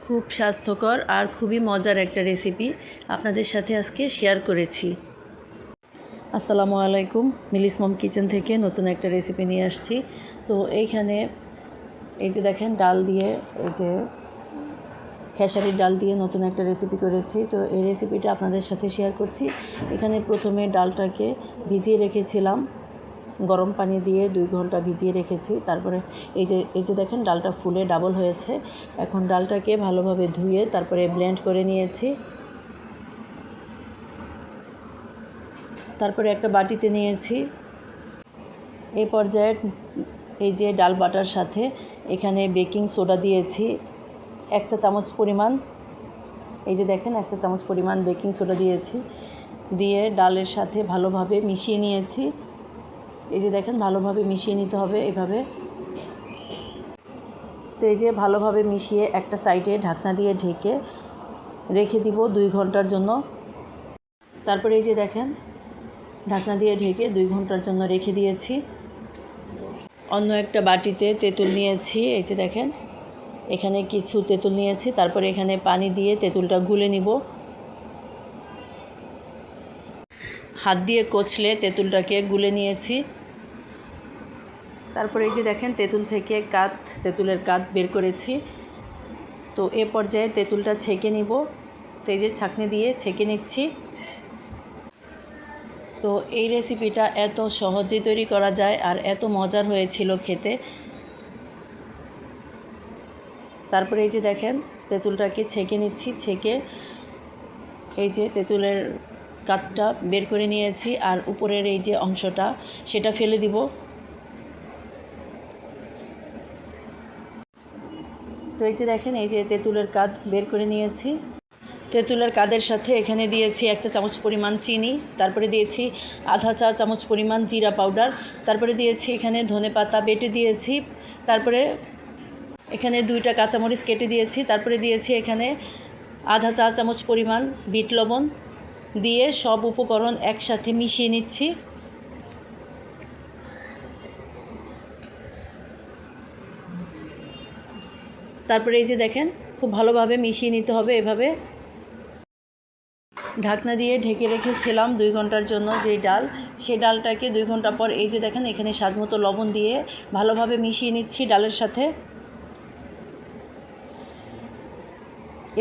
খুব স্বাস্থ্যকর আর খুবই মজার একটা রেসিপি আপনাদের সাথে আজকে শেয়ার করেছি। আসসালামু আলাইকুম, মিলিস মম কিচেন থেকে নতুন একটা রেসিপি নিয়ে আসছি। তো এইখানে এই যে দেখেন ডাল দিয়ে, এই যে খেসারির ডাল দিয়ে নতুন একটা রেসিপি করেছি। তো এই রেসিপিটা আপনাদের সাথে শেয়ার করছি। এখানে প্রথমে ডালটাকে ভিজিয়ে রেখেছিলাম, গরম পানি দিয়ে 2 ঘন্টা ভিজিয়ে রেখেছি। তারপরে এই যে দেখেন ডালটা ফুলে ডাবল হয়েছে। এখন ডালটাকে ভালোভাবে ধুয়ে তারপরে ব্লেন্ড করে নিয়েছি। তারপরে একটা বাটিতে নিয়েছি। এই পর্যায়ে এই যে ডাল বাটার সাথে এখানে বেকিং সোডা দিয়েছি 1 চা চামচ পরিমাণ। এই যে দেখেন 1 চা চামচ পরিমাণ বেকিং সোডা দিয়েছি, দিয়ে ডালের সাথে ভালোভাবে মিশিয়ে নিয়েছি। এই যে দেখেন ভালোভাবে মিশিয়ে নিতে হবে এভাবে। তো এই যে ভালোভাবে মিশিয়ে একটা সাইডে ঢাকনা দিয়ে ঢেকে রেখে দিব 2 ঘন্টার জন্য। তারপরে এই যে দেখেন ঢাকনা দিয়ে ঢেকে 2 ঘন্টার জন্য রেখে দিয়েছি। অন্য একটা বাটিতে তেঁতুল নিয়েছি। এই যে দেখেন এখানে কিছু তেঁতুল নিয়েছি। তারপরে এখানে পানি দিয়ে তেঁতুলটা গুলে নিব। হাত দিয়ে কচলে তেঁতুলটাকে গুলে নিয়েছি। তারপরে এই যে দেখেন তেঁতুল থেকে তেঁতুলের কাত বের করেছি। তো এ পর্যায়ে তেঁতুলটা ছেঁকে নিব। তো এই যে ছাঁকনি দিয়ে ছেঁকে নিচ্ছি। তো এই রেসিপিটা এত সহজেই তৈরি করা যায় আর এত মজার হয়েছিল খেতে। তারপরে এই যে দেখেন তেঁতুলটাকে ছেঁকে নিচ্ছি। ছেঁকে এই যে তেঁতুলের কাতটা বের করে নিয়েছি, আর উপরের এই যে অংশটা সেটা ফেলে দিব। তো এই যে দেখেন এই যে তেঁতুলের কাত বের করে নিয়েছি। তেঁতুলের কাদের সাথে এখানে দিয়েছি 1 চা চামচ পরিমাণ চিনি, তারপরে দিয়েছি আধা চা চামচ পরিমাণ জিরা পাউডার, তারপরে দিয়েছি এখানে ধনেপাতা বেটে দিয়েছি, তারপরে এখানে 2টা কাঁচামরিচ কেটে দিয়েছি, তারপরে দিয়েছি এখানে আধা চা চামচ পরিমাণ বিট লবণ দিয়ে সব উপকরণ একসাথে মিশিয়ে নিচ্ছি। তারপরে এই যে দেখেন খুব ভালোভাবে মিশিয়ে নিতে হবে এভাবে। ঢাকনা দিয়ে ঢেকে রেখেছিলাম 2 ঘন্টার জন্য যেই ডাল, সেই ডালটাকে 2 ঘন্টা পর এই যে দেখেন এখানে স্বাদমতো লবণ দিয়ে ভালোভাবে মিশিয়ে নিচ্ছি ডালের সাথে।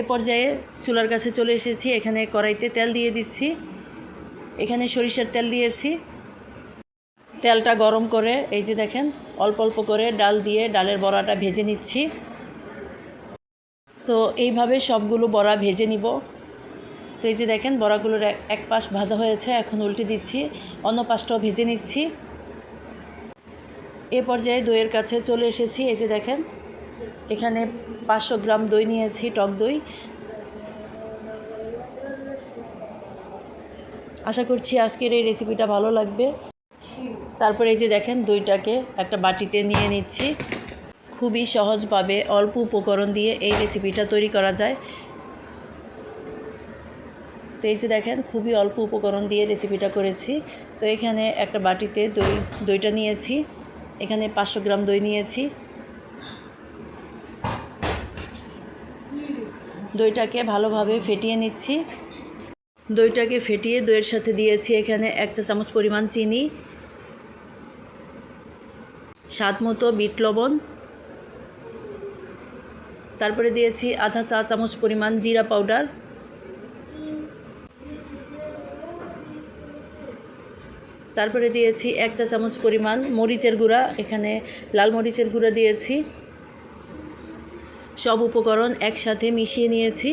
এ পর্যায়ে চুলার কাছে চলে এসেছি। এখানে কড়াইতে তেল দিয়ে দিচ্ছি। এখানে সরিষার তেল দিয়েছি। তেলটা গরম করে এই যে দেখেন অল্প অল্প করে ডাল দিয়ে ডালের বড়াটা ভেজে নিচ্ছি। তো এইভাবে সবগুলো বড়া ভেজে নিব। তো এই যে দেখেন বড়াগুলোর এক পাশ ভাজা হয়েছে, এখন উল্টে দিচ্ছি, অন্য পাশটাও ভেজে নিচ্ছি। এ পর্যায়ে দইয়ের কাছে চলে এসেছি। এই যে দেখেন এখানে 500 গ্রাম দই নিয়েছি, টক দই। আশা করছি আজকের এই রেসিপিটা ভালো লাগবে। তারপরে এই যে দেখেন দইটাকে একটা বাটিতে নিয়ে নিচ্ছি। খুবই সহজভাবে অল্প উপকরণ দিয়ে এই রেসিপিটা তৈরি করা যায়। তো এই যে দেখেন খুবই অল্প উপকরণ দিয়ে রেসিপিটা করেছি। তো এখানে একটা বাটিতে দইটা নিয়েছি। এখানে 500 গ্রাম দই নিয়েছি। দইটাকে ভালোভাবে ফেটিয়ে নিচ্ছি। দইটাকে ফেটিয়ে দইয়ের সাথে দিয়েছি এখানে 1 চা চামচ পরিমাণ চিনি, স্বাদমতো বিট লবণ, তারপরে দিয়েছি আধা চা চামচ পরিমাণ জিরা পাউডার, তারপরে দিয়েছি 1 চা চামচ পরিমাণ মরিচের গুঁড়া, এখানে লাল মরিচের গুঁড়া দিয়েছি। সব উপকরণ একসাথে মিশিয়ে নিয়েছি।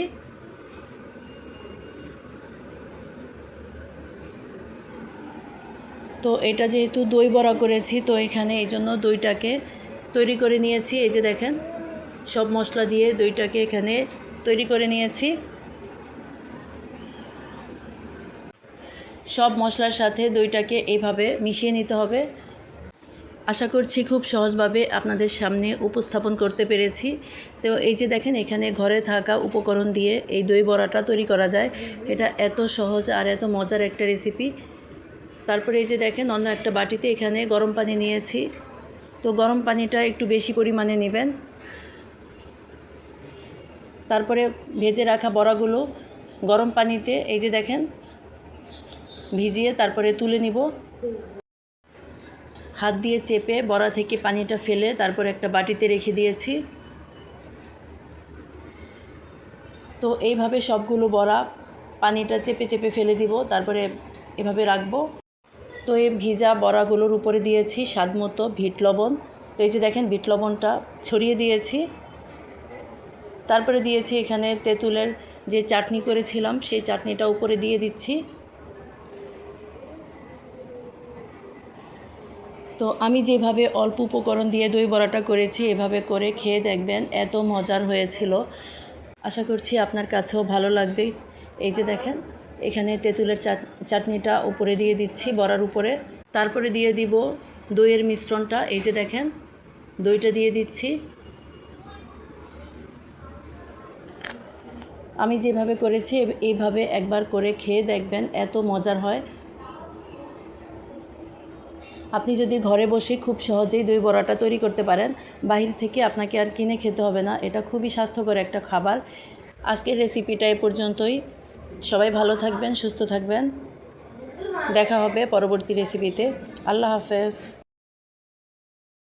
তো এটা যেহেতু দই বড়া করেছি, তো এখানে এই জন্য দইটাকে তৈরি করে নিয়েছি। এই যে দেখেন সব মশলা দিয়ে দইটাকে এখানে তৈরি করে নিয়েছি। সব মশলার সাথে দইটাকে এইভাবে মিশিয়ে নিতে হবে। আশা করছি খুব সহজভাবে আপনাদের সামনে উপস্থাপন করতে পেরেছি। তো এই যে দেখেন এখানে ঘরে থাকা উপকরণ দিয়ে এই দই বড়াটা তৈরি করা যায়। এটা এত সহজ আর এত মজার একটা রেসিপি। তারপরে এই যে দেখেন অন্য একটা বাটিতে এখানে গরম পানি নিয়েছি। তো গরম পানিটা একটু বেশি পরিমাণে নেবেন। তারপরে ভেজে রাখা বড়াগুলো গরম পানিতে এই যে দেখেন ভিজিয়ে তারপরে তুলে নিব। হাত দিয়ে চেপে বড়া থেকে পানিটা ফেলে তারপর একটা বাটিতে রেখে দিয়েছি। তো এইভাবে সবগুলো বড়া পানিটা চেপে চেপে ফেলে দিব, তারপরে এভাবে রাখবো। তো এই ভিজা বড়াগুলোর উপরে দিয়েছি স্বাদ মতো বিট লবণ। তো এই যে দেখেন বিট লবণটা ছড়িয়ে দিয়েছি। তারপরে দিয়েছি এখানে তেঁতুলের যে চাটনি করেছিলাম সেই চাটনিটা উপরে দিয়ে দিচ্ছি। তো আমি যেভাবে অল্প উপকরণ দিয়ে দই বড়াটা করেছি এভাবে করে খেয়ে দেখবেন, এত মজার হয়েছিল। আশা করছি আপনার কাছেও ভালো লাগবে। এই যে দেখেন এখানে তেঁতুলের চাটনিটা উপরে দিয়ে দিচ্ছি বড়ার উপরে। তারপরে দিয়ে দিব দইয়ের মিশ্রণটা। এই যে দেখেন দইটা দিয়ে দিচ্ছি। আমি যেভাবে করেছি এইভাবে একবার করে খেয়ে দেখবেন, এত মজার হয়। আপনি যদি ঘরে বসে খুব সহজেই দই বড়াটা তৈরি করতে পারেন, বাহির থেকে আপনাকে আর কিনে খেতে হবে না। এটা খুবই স্বাস্থ্যকর একটা খাবার। আজকের রেসিপিটা এ পর্যন্তই। সবাই ভালো থাকবেন, সুস্থ থাকবেন। দেখা হবে পরবর্তী রেসিপিতে। আল্লাহ হাফেজ।